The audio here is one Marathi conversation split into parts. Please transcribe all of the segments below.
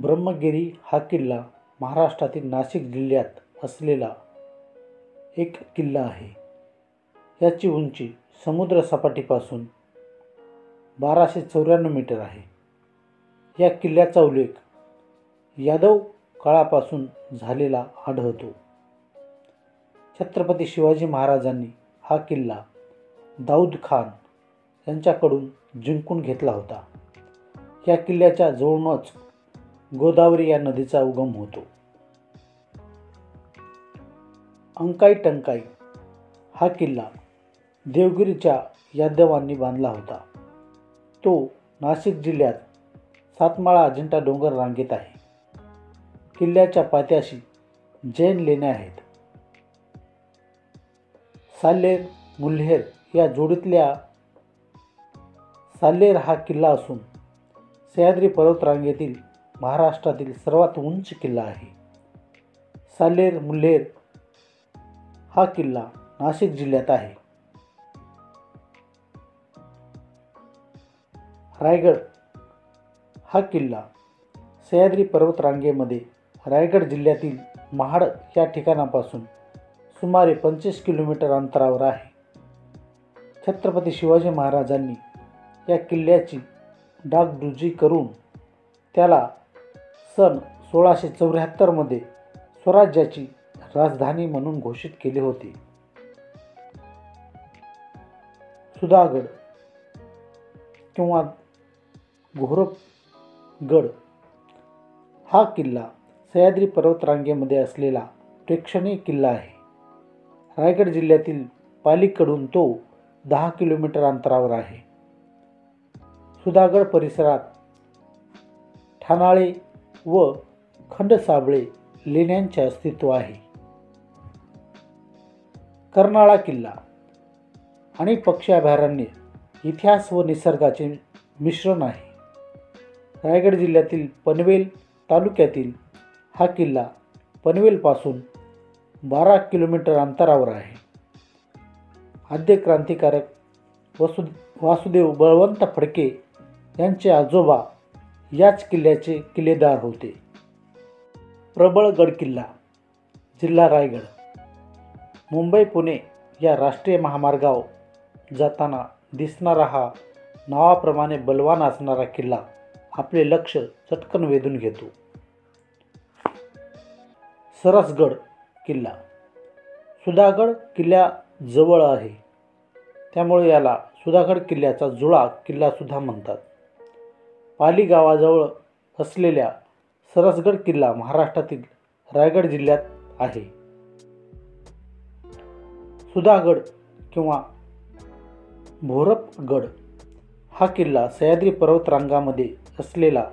ब्रह्मगिरी हा किल्ला महाराष्ट्रातील नाशिक जिल्ह्यात असलेला एक किल्ला आहे. याची उंची समुद्रसपाटीपासून 1294 मीटर आहे. या किल्ल्याचा उल्लेख यादव काळापासून झालेला आढळतो. छत्रपती शिवाजी महाराजांनी हा किल्ला दाऊद खान यांच्याकडून जिंकून घेतला होता. या किल्ल्याच्या जवळूनच गोदावरी या नदीचा उगम होतो. अंकाई टंकाई हा किल्ला देवगिरीच्या यादवांनी बांधला होता. तो नाशिक जिल्ह्यात सातमाळा अजिंठा डोंगर रांगेत आहे. किल्ल्याच्या पायथ्याशी जैन लेण्या आहेत. साल्हेर मुल्हेर या जोडीतल्या साल्हेर हा किल्ला असून सह्याद्री पर्वतरांगेतील महाराष्ट्रातील सर्वात उंच किल्ला आहे. साल्हेर मुल्हेर हा किल्ला नाशिक जिल्ह्यात आहे. रायगड हा किल्ला सह्याद्री पर्वतरांगेमध्ये रायगड जिल्ह्यातील महाड या ठिकाणापासून सुमारे 25 किलोमीटर अंतरावर आहे. छत्रपती शिवाजी महाराजांनी या किल्ल्याची डागडुजी करून त्याला सन 1674 मध्ये स्वराज्याची राजधानी म्हणून घोषित केले होते. सुधागड किंवा घोरपगड हा किल्ला सह्याद्री पर्वतरांगेमध्ये असलेला प्रेक्षणीय किल्ला आहे. रायगड जिल्ह्यातील पालीकडून तो 10 किलोमीटर अंतरावर आहे. सुधागड परिसरात ठाणाळे व खंडसाबळे लेण्यांचे अस्तित्व आहे. कर्नाळा किल्ला आणि पक्षी अभयारण्य इतिहास व निसर्गाचे मिश्रण आहे. रायगड जिल्ह्यातील पनवेल तालुक्यातील हा किल्ला पनवेलपासून 12 किलोमीटर अंतरावर आहे. आद्य क्रांतिकारक वासुदेव बळवंत फडके यांचे आजोबा याच किल्ल्याचे किल्लेदार होते. प्रबळगड किल्ला, जिल्हा रायगड. मुंबई पुणे या राष्ट्रीय महामार्गावर जाताना दिसणारा हा नावाप्रमाणे बलवान असणारा किल्ला आपले लक्ष चटकन वेधून घेतो. सरसगड किल्ला सुधागड किल्ल्याजवळ आहे, त्यामुळे याला सुधागड किल्ल्याचा जुळा किल्लासुद्धा म्हणतात. पाली गावाजवळ असलेल्या सरसगड किल्ला महाराष्ट्रातील रायगड जिल्ह्यात आहे. सुधागड किंवा घोरपगड हा किल्ला सह्याद्री पर्वतरांगामध्ये असलेला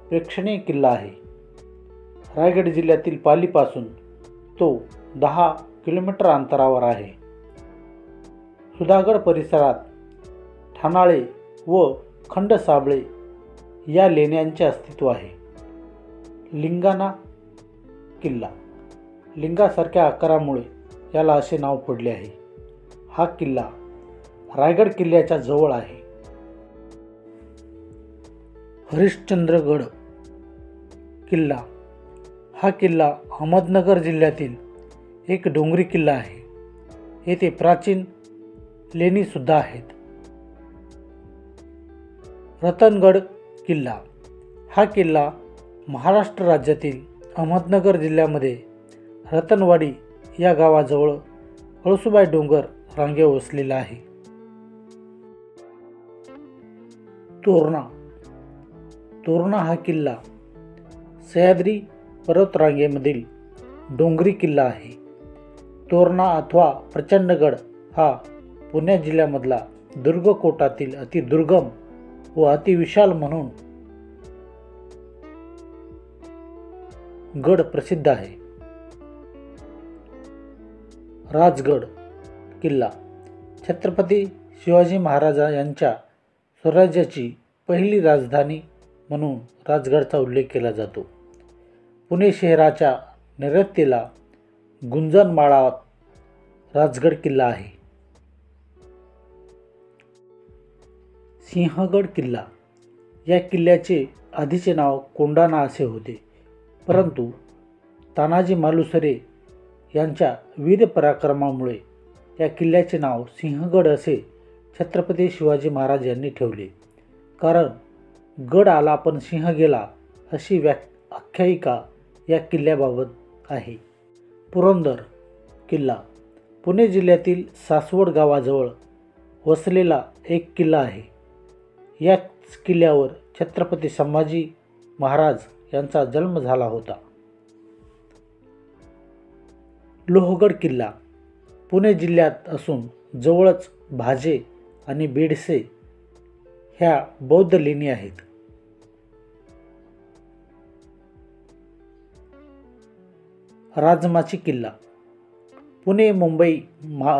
प्रेक्षणीय किल्ला आहे. रायगड जिल्ह्यातील पालीपासून तो 10 किलोमीटर अंतरावर आहे. सुधागड परिसरात ठाणाळे व खंडसाबळे या लेण्यांचे अस्तित्व आहे. लिंगाणा किल्ला, लिंगासारख्या आकारामुळे याला असे नाव पडले आहे. हा किल्ला रायगड किल्ल्याच्या जवळ आहे. हरिश्चंद्रगड किल्ला हा किल्ला अहमदनगर जिल्ह्यातील एक डोंगरी किल्ला आहे. येथे प्राचीन लेणीसुद्धा आहेत. रतनगड किल्ला हा किल्ला महाराष्ट्र राज्यातील अहमदनगर जिल्ह्यामध्ये रतनवाडी या गावाजवळ कळसुबाई डोंगर रांगेवर वसलेला आहे. तोरणा हा किल्ला सह्याद्री पर्वतरांगेमधील डोंगरी किल्ला आहे. तोरणा अथवा प्रचंडगड हा पुणे जिल्ह्यामधला दुर्गकोटातील अतिदुर्गम व अतिविशाल म्हणून गड प्रसिद्ध आहे. राजगड किल्ला छत्रपती शिवाजी महाराज यांच्या स्वराज्याची पहिली राजधानी म्हणून राजगडचा उल्लेख केला जातो. पुणे शहराच्या नैऋत्येला गुंजनमाळात राजगड किल्ला आहे. सिंहगड किल्ला या किल्ल्याचे आधीचे नाव कोंढाणा असे होते, परंतु तानाजी मालुसरे यांच्या वीर पराक्रमामुळे या किल्ल्याचे नाव सिंहगड असे छत्रपती शिवाजी महाराज यांनी ठेवले. कारण गड आला पण सिंह गेला अशी आख्यायिका या किल्ल्याबाबत आहे. पुरंदर किल्ला पुणे जिल्ह्यातील सासवड गावाजवळ वसलेला एक किल्ला आहे. याच किल्ल्यावर छत्रपती संभाजी महाराज यांचा जन्म झाला होता. लोहगड किल्ला पुणे जिल्ह्यात असून जवळच भाजे आणि बेडसे ह्या बौद्ध लेणी आहेत. राजमाची किल्ला पुणे मुंबई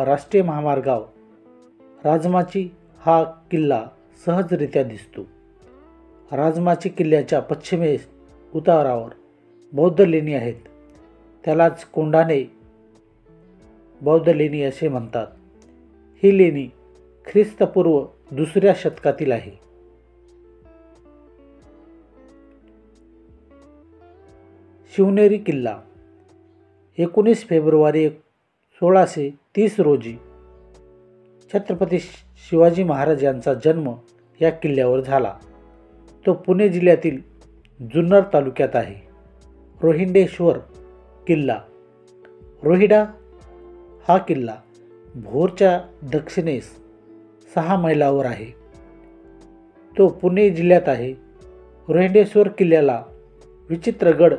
राष्ट्रीय महामार्गावर राजमाची हा किल्ला सहजरित्या दिसतो. राजमाची किल्ल्याच्या पश्चिमेस उतारावर बौद्ध लेणी आहेत. त्यालाच कोंढाणे बौद्ध लेणी असे म्हणतात. ही लेणी ख्रिस्तपूर्व 2ऱ्या शतकातील आहे. शिवनेरी किल्ला 19 फेब्रुवारी 1630 रोजी छत्रपती शिवाजी महाराज यांचा जन्म या किल्ल्यावर झाला. तो पुणे जिल्ह्यातील जुन्नर तालुक्यात आहे. रोहिडेश्वर किल्ला रोहिडा हा किल्ला भोरच्या दक्षिणेस 6 मैलावर आहे. तो पुणे जिल्ह्यात आहे. रोहिडेश्वर किल्ल्याला विचित्रगड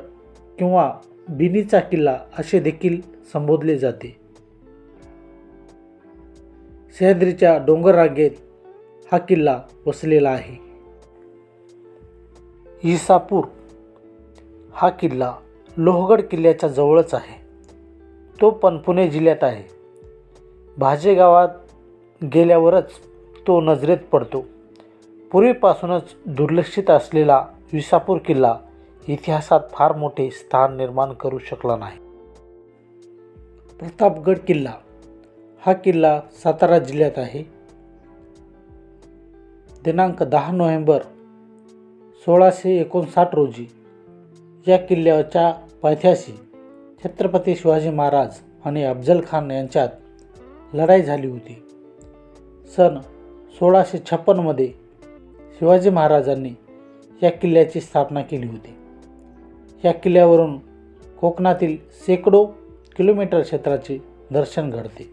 किंवा बिनीचा किल्ला असे देखील संबोधले जाते. सह्याद्रीच्या डोंगररांगेत हा किल्ला वसलेला आहे. इसापूर हा किल्ला लोहगड किल्ल्याच्या जवळच आहे. तो पण पुणे जिल्ह्यात आहे. भाजे गावात गेल्यावरच तो नजरेत पडतो. पूर्वीपासूनच दुर्लक्षित असलेला विसापूर किल्ला इतिहासात फार मोठे स्थान निर्माण करू शकला नाही. प्रतापगड किल्ला हा किल्ला सातारा जिल्ह्यात आहे. दिनांक 10 नोव्हेंबर 1659 रोजी या किल्ल्याच्या पायथ्याशी छत्रपती शिवाजी महाराज आणि अफजल खान यांच्यात लढाई झाली होती. सन 1656 मध्ये शिवाजी महाराजांनी या किल्ल्याची स्थापना केली होती. या किल्ल्यावरून कोकणातील शेकडो किलोमीटर क्षेत्राचे दर्शन घडते.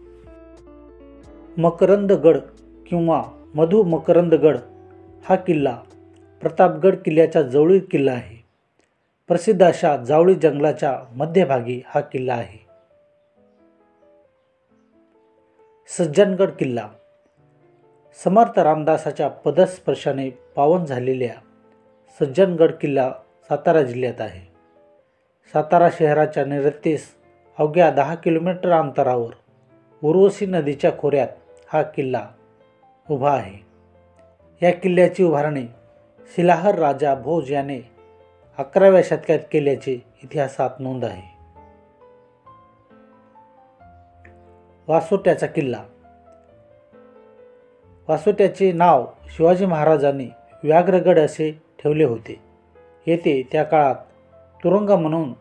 मकरंदगड किंवा मधु मकरंदगड हा किल्ला प्रतापगड किल्ल्याच्या जवळील किल्ला आहे. प्रसिद्ध अशा जावळी जंगलाच्या मध्यभागी हा किल्ला आहे. सज्जनगड किल्ला समर्थ रामदासाच्या पदस्पर्शाने पावन झालेल्या सज्जनगड किल्ला सातारा जिल्ह्यात आहे. सातारा शहराच्या नैऋत्येस अवघ्या 10 किलोमीटर अंतरावर उर्वशी नदीच्या खोऱ्यात हा किल्ला उभा आहे. या किल्ल्याची उभारणी शिलाहर राजा भोज याने 11व्या शतकात केल्याचे इतिहासात नोंद आहे. वासोट्याचा किल्ला वासोट्याचे नाव शिवाजी महाराजांनी व्याघ्रगड असे ठेवले होते. येथे त्या काळात तुरुंग म्हणून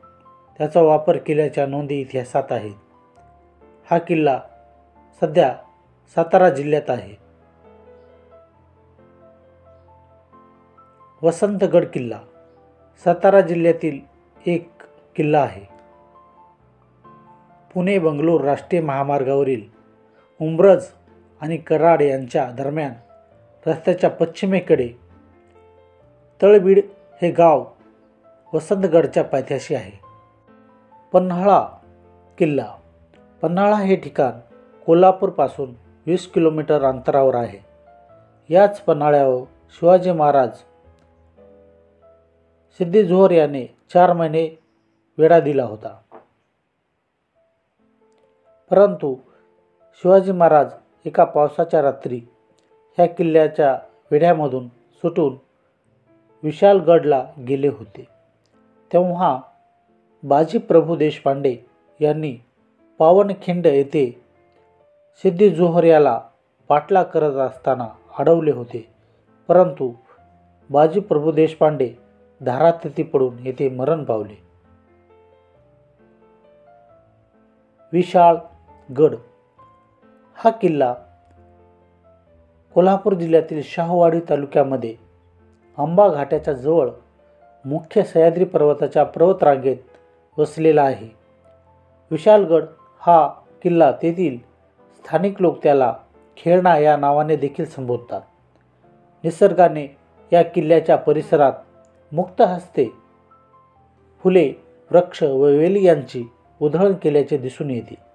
त्याचा वापर केल्याच्या नोंदी इतिहासात आहेत. हा किल्ला सध्या सातारा जिल्ह्यात आहे. वसंतगड किल्ला सातारा जिल्ह्यातील एक किल्ला आहे. पुणे बंगलोर राष्ट्रीय महामार्गावरील उंब्रज आणि कराड यांच्या दरम्यान रस्त्याच्या पश्चिमेकडे तळबीड हे गाव वसंतगडच्या पायथ्याशी आहे. पन्हाळा किल्ला पन्हाळा हे ठिकाण कोल्हापूरपासून 20 किलोमीटर अंतरावर आहे. याच पन्हाळ्यावर शिवाजी महाराज सिद्दी जोहर याने 4 महिने वेढा दिला होता. परंतु शिवाजी महाराज एका पावसाच्या रात्री ह्या किल्ल्याच्या वेढ्यामधून सुटून विशाळगडला गेले होते. तेव्हा बाजीप्रभू देशपांडे यांनी पावनखिंड येथे सिद्दी जोहर याला पाठलाग करत असताना अडवले होते. परंतु बाजीप्रभू देशपांडे धारातीर्थी पडून येथे मरण पावले. विशाळगड हा किल्ला कोल्हापूर जिल्ह्यातील शाहूवाडी तालुक्यामध्ये आंबा घाटाच्या जवळ मुख्य सह्याद्री पर्वताच्या पर्वतरांगेत वसलेला आहे. विशाळगड हा किल्ला तेथील स्थानिक लोक त्याला खेळणा या नावाने देखील संबोधतात. निसर्गाने या किल्ल्याच्या परिसरात मुक्त हस्ते फुले, वृक्ष व वेली यांची उधळण केल्याचे दिसून येते.